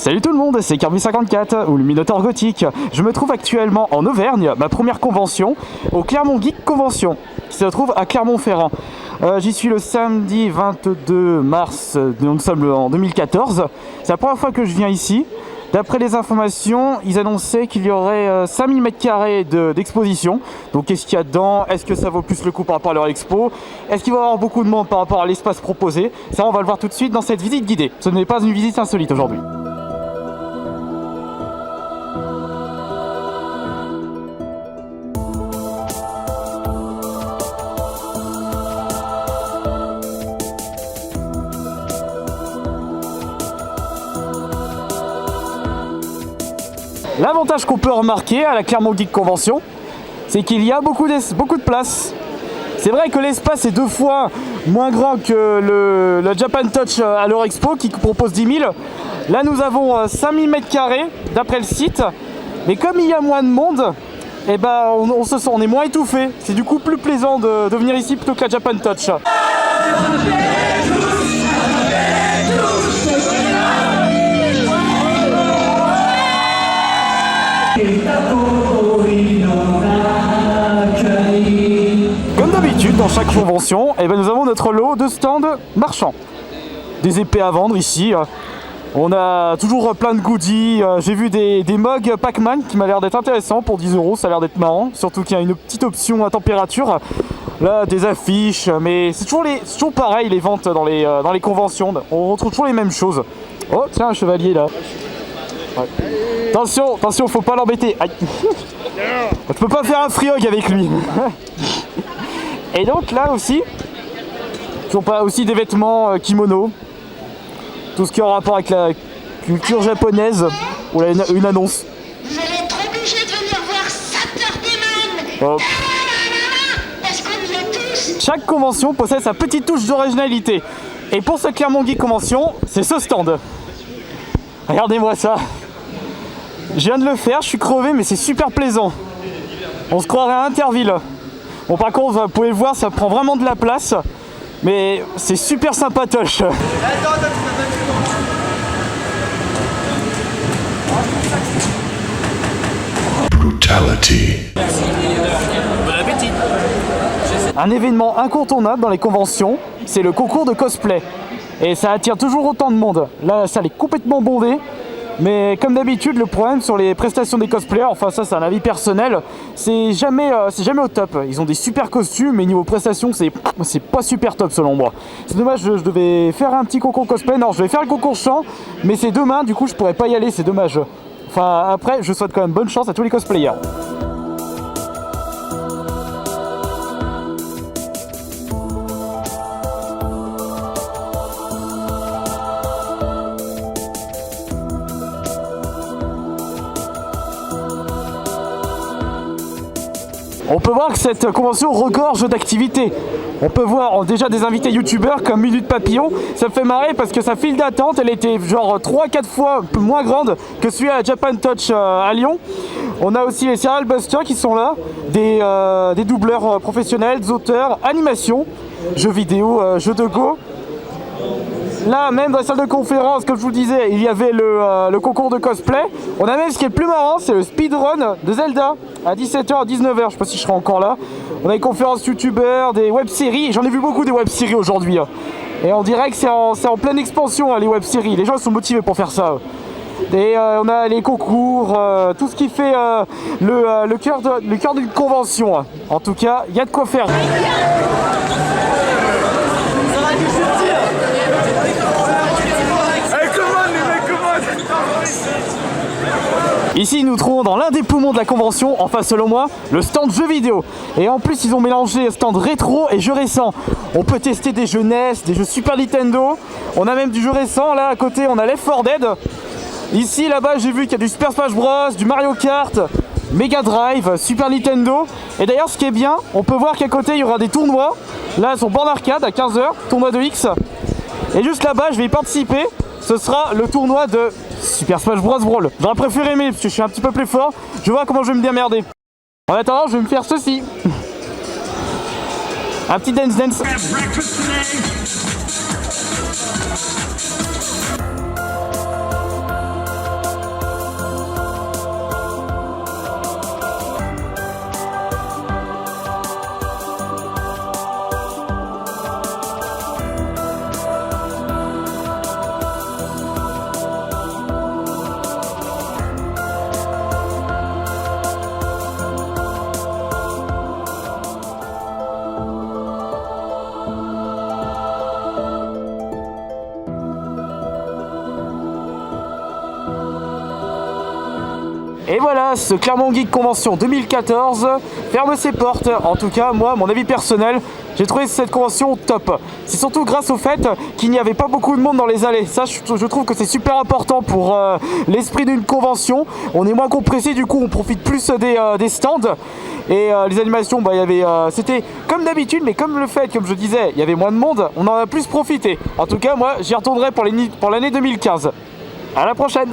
Salut tout le monde, c'est Kirby54 ou le Minotaur Gothique. Je me trouve actuellement en Auvergne, ma première convention, au Clermont Geek Convention, qui se trouve à Clermont-Ferrand. J'y suis le samedi 22 mars, nous sommes en 2014. C'est la première fois que je viens ici. D'après les informations, ils annonçaient qu'il y aurait 5000 m² d'exposition. Donc qu'est-ce qu'il y a dedans? Est-ce que ça vaut plus le coup par rapport à leur expo? Est-ce qu'il va y avoir beaucoup de monde par rapport à l'espace proposé? Ça, on va le voir tout de suite dans cette visite guidée. Ce n'est pas une visite insolite aujourd'hui. L'avantage qu'on peut remarquer à la Clermont Geek Convention, c'est qu'il y a beaucoup de place. C'est vrai que l'espace est 2 fois moins grand que le Japan Touch à leur expo qui propose 10 000. Là nous avons 5000 m² d'après le site, mais comme il y a moins de monde, eh ben, on est moins étouffé. C'est du coup plus plaisant de venir ici plutôt que la Japan Touch. Comme d'habitude dans chaque convention, eh ben, nous avons notre lot de stands marchands. Des épées à vendre ici. On a toujours plein de goodies. J'ai vu des mugs Pac-Man qui m'a l'air d'être intéressant pour 10 €, ça a l'air d'être marrant. Surtout qu'il y a une petite option à température. Là, des affiches, mais c'est toujours pareil les ventes dans les conventions. On retrouve toujours les mêmes choses. Oh tiens, un chevalier là. Ouais. Attention, attention, faut pas l'embêter. Tu peux pas faire un free hug avec lui. Et donc là aussi, ils ont pas aussi des vêtements kimono, tout ce qui est en rapport avec la culture japonaise. Ou là, une annonce. Vous allez être obligé de venir voir Saturday Man. Parce qu'on y est tous. Chaque convention possède sa petite touche d'originalité. Et pour ce Clermont Geek Convention, c'est ce stand. Regardez-moi ça. Je viens de le faire, je suis crevé, mais c'est super plaisant. On se croirait à Interville. Bon, par contre, vous pouvez le voir, ça prend vraiment de la place. Mais c'est super sympatoche. Brutality. Un événement incontournable dans les conventions, c'est le concours de cosplay. Et ça attire toujours autant de monde. Là, la salle est complètement bondée. Mais comme d'habitude, le problème sur les prestations des cosplayers, enfin ça c'est un avis personnel, c'est jamais au top. Ils ont des super costumes, mais niveau prestations, c'est pas super top selon moi. C'est dommage, je devais faire un petit concours cosplay. Non, je vais faire le concours chant, mais c'est demain, du coup je pourrais pas y aller, c'est dommage. Enfin après, je souhaite quand même bonne chance à tous les cosplayers. On peut voir que cette convention regorge d'activités. On peut voir déjà des invités youtubeurs comme Minute Papillon. Ça me fait marrer parce que sa file d'attente, elle était genre 3-4 fois moins grande que celui à Japan Touch à Lyon. On a aussi les Serial Busters qui sont là, des doubleurs professionnels, des auteurs, animation, jeux vidéo, jeux de go. Là, même dans la salle de conférence, comme je vous le disais, il y avait le concours de cosplay. On a même ce qui est le plus marrant, c'est le speedrun de Zelda à 17h, 19h. Je sais pas si je serai encore là. On a des conférences youtubeurs, des web-séries. J'en ai vu beaucoup des web-séries aujourd'hui. Et on dirait que c'est en pleine expansion, les web-séries. Les gens sont motivés pour faire ça. Et on a les concours, tout ce qui fait le cœur d'une convention. En tout cas, il y a de quoi faire. Ici, nous trouvons dans l'un des poumons de la convention, enfin selon moi, le stand jeux vidéo. Et en plus, ils ont mélangé stand rétro et jeux récents. On peut tester des jeux NES, des jeux Super Nintendo. On a même du jeu récent, là à côté, on a Left 4 Dead. Ici, là-bas, j'ai vu qu'il y a du Super Smash Bros, du Mario Kart, Mega Drive, Super Nintendo. Et d'ailleurs, ce qui est bien, on peut voir qu'à côté, il y aura des tournois. Là, sur borne arcade à 15h, tournoi de X. Et juste là-bas, je vais y participer. Ce sera le tournoi de Super Smash Bros Brawl. J'aurais préféré aimer parce que je suis un petit peu plus fort. Je vais voir comment je vais me démerder. En attendant, je vais me faire ceci. Un petit dance dance. Et voilà, ce Clermont Geek Convention 2014 ferme ses portes. En tout cas, moi, mon avis personnel, j'ai trouvé cette convention top. C'est surtout grâce au fait qu'il n'y avait pas beaucoup de monde dans les allées. Ça, je trouve que c'est super important pour l'esprit d'une convention. On est moins compressé, du coup, on profite plus des stands. Et les animations, bah, c'était comme d'habitude, mais comme le fait, comme je disais, il y avait moins de monde, on en a plus profité. En tout cas, moi, j'y retournerai pour l'année 2015. À la prochaine!